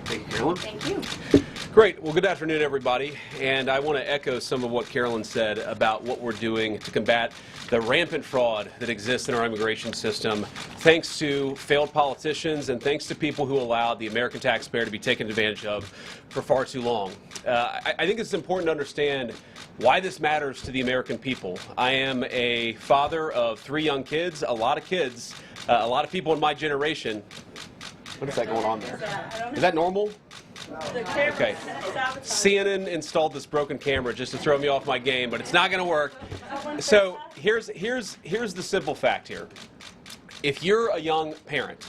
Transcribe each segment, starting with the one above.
Thank you, Carolyn. Thank you. Great. Well, good afternoon, everybody. And I want to echo some of what Carolyn said about what we're doing to combat the rampant fraud that exists in our immigration system, thanks to failed politicians and thanks to people who allowed the American taxpayer to be taken advantage of for far too long. I think it's important to understand why this matters to the American people. I am a father of 3 young kids, a lot of people in my generation. What is that going on there? Is that normal? Okay. CNN installed this broken camera just to throw me off my game, but it's not going to work. So here's the simple fact here. If you're a young parent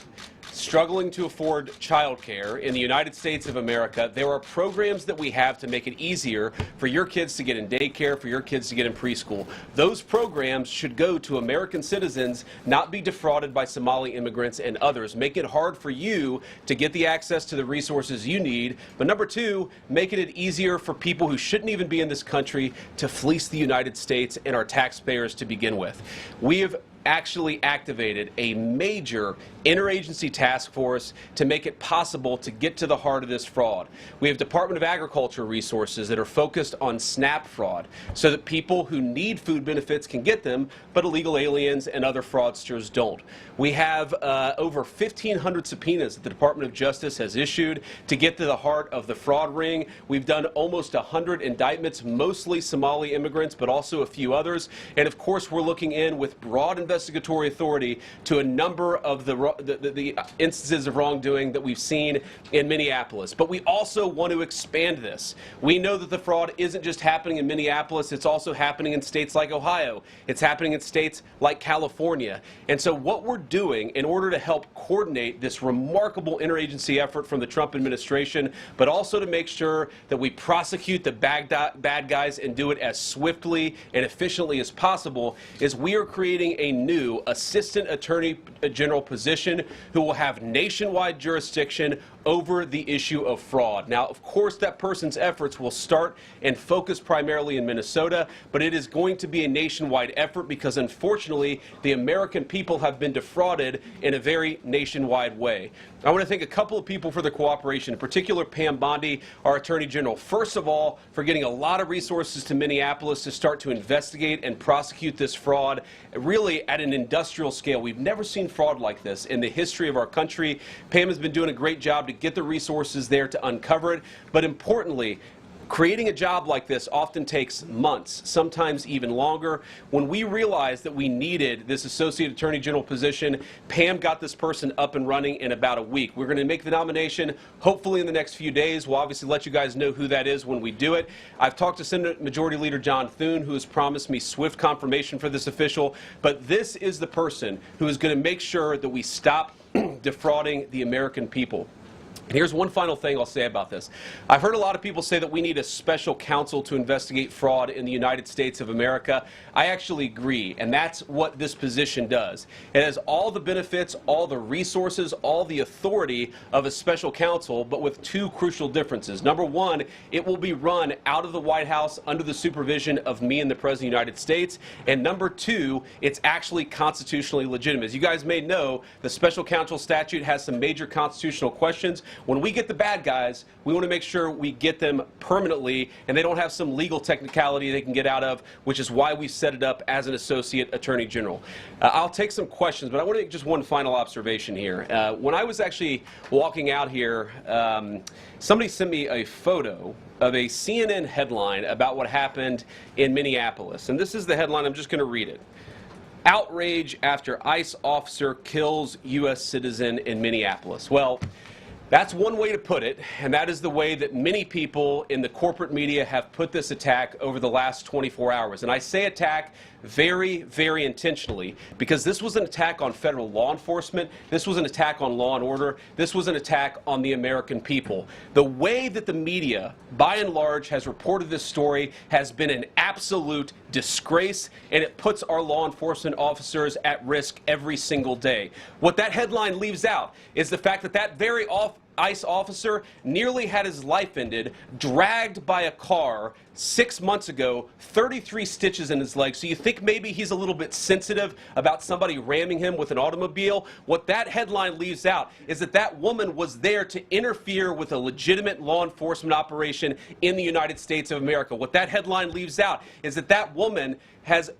struggling to afford childcare in the United States of America, there are programs that we have to make it easier for your kids to get in daycare, for your kids to get in preschool. Those programs should go to American citizens, not be defrauded by Somali immigrants and others. Make it hard for you to get the access to the resources you need. But number 2, making it easier for people who shouldn't even be in this country to fleece the United States and our taxpayers to begin with. We have actually activated a major interagency task force to make it possible to get to the heart of this fraud. We have Department of Agriculture resources that are focused on SNAP fraud so that people who need food benefits can get them, but illegal aliens and other fraudsters don't. We have over 1,500 subpoenas that the Department of Justice has issued to get to the heart of the fraud ring. We've done almost 100 indictments, mostly Somali immigrants, but also a few others. And of course, we're looking in with broad investigatory authority to a number of the instances of wrongdoing that we've seen in Minneapolis. But we also want to expand this. We know that the fraud isn't just happening in Minneapolis, it's also happening in states like Ohio. It's happening in states like California. And so what we're doing in order to help coordinate this remarkable interagency effort from the Trump administration, but also to make sure that we prosecute the bad guys and do it as swiftly and efficiently as possible, is we are creating a new Assistant Attorney General position who will have nationwide jurisdiction over the issue of fraud. Now, of course, that person's efforts will start and focus primarily in Minnesota, but it is going to be a nationwide effort because, unfortunately, the American people have been defrauded in a very nationwide way. I want to thank a couple of people for their cooperation, in particular Pam Bondi, our Attorney General, first of all, for getting a lot of resources to Minneapolis to start to investigate and prosecute this fraud, really at an industrial scale. We've never seen fraud like this in the history of our country. Pam has been doing a great job to get the resources there to uncover it, but importantly, creating a job like this often takes months, sometimes even longer. When we realized that we needed this Associate Attorney General position, Pam got this person up and running in about a week. We're going to make the nomination hopefully in the next few days. We'll obviously let you guys know who that is when we do it. I've talked to Senate Majority Leader John Thune, who has promised me swift confirmation for this official, but this is the person who is going to make sure that we stop defrauding the American people. And here's one final thing I'll say about this. I've heard a lot of people say that we need a special counsel to investigate fraud in the United States of America. I actually agree, and that's what this position does. It has all the benefits, all the resources, all the authority of a special counsel, but with 2 crucial differences. Number 1, it will be run out of the White House under the supervision of me and the President of the United States. And number 2, it's actually constitutionally legitimate. As you guys may know, the special counsel statute has some major constitutional questions. When we get the bad guys, we want to make sure we get them permanently and they don't have some legal technicality they can get out of, which is why we set it up as an Associate Attorney General. I'll take some questions, but I want to make just one final observation here. When I was actually walking out here, somebody sent me a photo of a CNN headline about what happened in Minneapolis. And this is the headline. I'm just going to read it. Outrage after ICE officer kills U.S. citizen in Minneapolis. Well, that's one way to put it, and that is the way that many people in the corporate media have put this attack over the last 24 hours. And I say attack very, very intentionally, because this was an attack on federal law enforcement, this was an attack on law and order, this was an attack on the American people. The way that the media, by and large, has reported this story has been an absolute disgrace, and it puts our law enforcement officers at risk every single day. What that headline leaves out is the fact that that very ICE officer nearly had his life ended, dragged by a car 6 months ago, 33 stitches in his leg. So you think maybe he's a little bit sensitive about somebody ramming him with an automobile? What that headline leaves out is that that woman was there to interfere with a legitimate law enforcement operation in the United States of America. What that headline leaves out is that that woman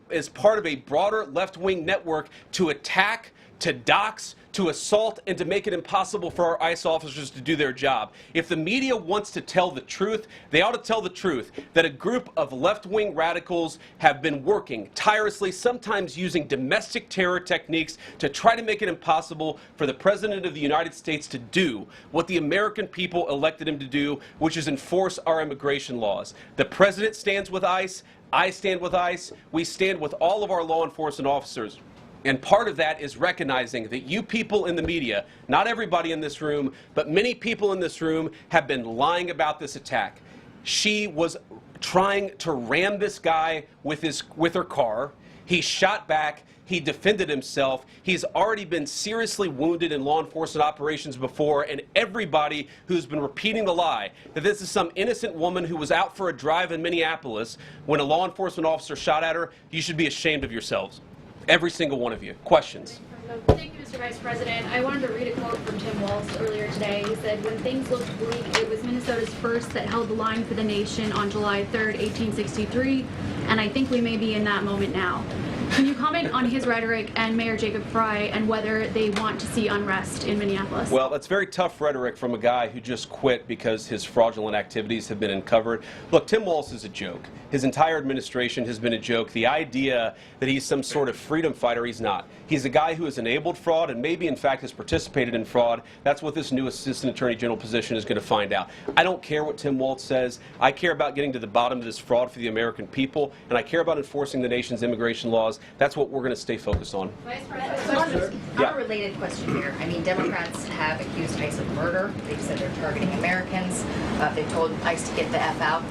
is part of a broader left-wing network to attack, to dox, to assault, and to make it impossible for our ICE officers to do their job. If the media wants to tell the truth, they ought to tell the truth that a group of left-wing radicals have been working tirelessly, sometimes using domestic terror techniques to try to make it impossible for the President of the United States to do what the American people elected him to do, which is enforce our immigration laws. The President stands with ICE. I stand with ICE. We stand with all of our law enforcement officers. And part of that is recognizing that you people in the media, not everybody in this room, but many people in this room have been lying about this attack. She was trying to ram this guy with her car. He shot back. He defended himself. He's already been seriously wounded in law enforcement operations before, and everybody who's been repeating the lie that this is some innocent woman who was out for a drive in Minneapolis when a law enforcement officer shot at her, you should be ashamed of yourselves. Every single one of you. Questions? Thank you, Mr. Vice President. I wanted to read a quote from Tim Walz earlier today. He said, "When things looked bleak, it was Minnesota's first that held the line for the nation on July 3rd, 1863, and I think we may be in that moment now." Can you comment on his rhetoric and Mayor Jacob Frey and whether they want to see unrest in Minneapolis? Well, that's very tough rhetoric from a guy who just quit because his fraudulent activities have been uncovered. Look, Tim Walz is a joke. His entire administration has been a joke. The idea that he's some sort of freedom fighter, he's not. He's a guy who has enabled fraud and maybe, in fact, has participated in fraud. That's what this new Assistant Attorney General position is going to find out. I don't care what Tim Walz says. I care about getting to the bottom of this fraud for the American people, and I care about enforcing the nation's immigration laws. That's what we're going to stay focused on. Vice President, on a related question here. I mean, Democrats have accused ICE of murder. They've said they're targeting Americans. They've told ICE to get the F out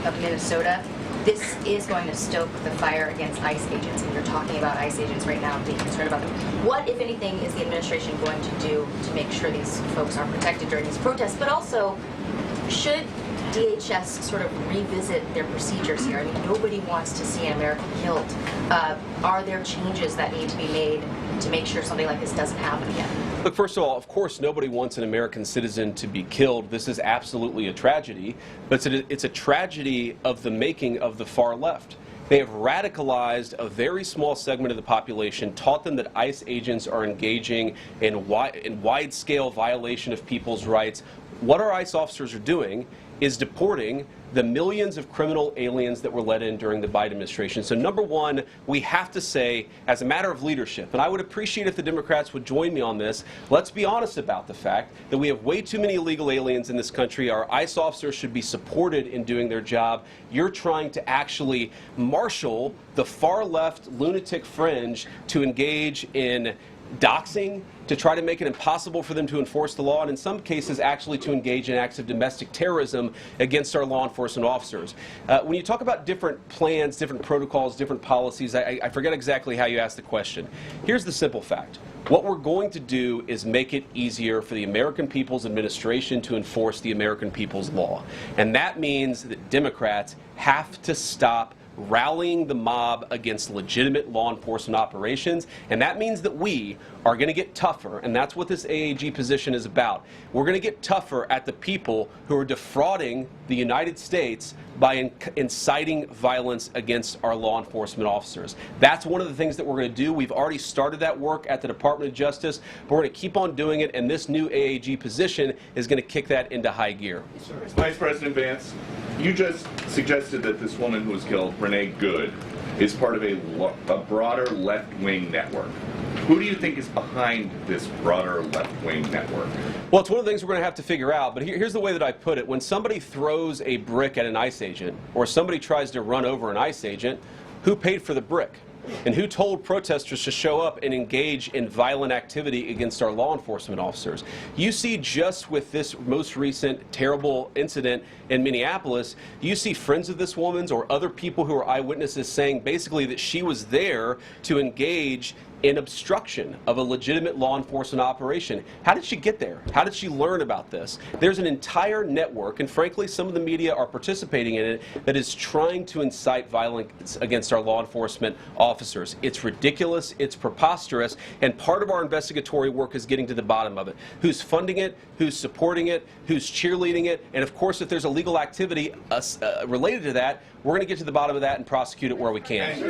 of Minnesota. This is going to stoke the fire against ICE agents, and you're talking about ICE agents right now and being concerned about them. What, if anything, is the administration going to do to make sure these folks are protected during these protests? But also, should DHS sort of revisit their procedures here? I mean, nobody wants to see an American killed. Are there changes that need to be made to make sure something like this doesn't happen again? Look, first of all, of course, nobody wants an American citizen to be killed. This is absolutely a tragedy, but it's a tragedy of the making of the far left. They have radicalized a very small segment of the population, taught them that ICE agents are engaging in wide-scale violation of people's rights. What our ICE officers are doing is deporting the millions of criminal aliens that were let in during the Biden administration. So number one, we have to say, as a matter of leadership, and I would appreciate if the Democrats would join me on this, let's be honest about the fact that we have way too many illegal aliens in this country. Our ICE officers should be supported in doing their job. You're trying to actually marshal the far left lunatic fringe to engage in doxing, to try to make it impossible for them to enforce the law, and in some cases actually to engage in acts of domestic terrorism against our law enforcement officers. When you talk about different plans, different protocols, different policies, I forget exactly how you asked the question. Here's the simple fact. What we're going to do is make it easier for the American people's administration to enforce the American people's law. And that means that Democrats have to stop rallying the mob against legitimate law enforcement operations, and that means that we are going to get tougher, and that's what this AAG position is about. We're going to get tougher at the people who are defrauding the United States by inciting violence against our law enforcement officers. That's one of the things that we're going to do. We've already started that work at the Department of Justice, but we're going to keep on doing it, and this new AAG position is going to kick that into high gear. Vice President Vance, you just suggested that this woman who was killed, Renee Good, is part of a broader left-wing network. Who do you think is behind this broader left-wing network? Well, it's one of the things we're going to have to figure out, but here's the way that I put it. When somebody throws a brick at an ICE agent, or somebody tries to run over an ICE agent, who paid for the brick? And who told protesters to show up and engage in violent activity against our law enforcement officers? You see, just with this most recent terrible incident in Minneapolis, you see friends of this woman's or other people who are eyewitnesses saying basically that she was there to engage in obstruction of a legitimate law enforcement operation. How did she get there? How did she learn about this? There's an entire network, and frankly, some of the media are participating in it, that is trying to incite violence against our law enforcement officers. It's ridiculous, it's preposterous, and part of our investigatory work is getting to the bottom of it. Who's funding it, who's supporting it, who's cheerleading it, and of course, if there's illegal activity related to that, we're going to get to the bottom of that and prosecute it where we can.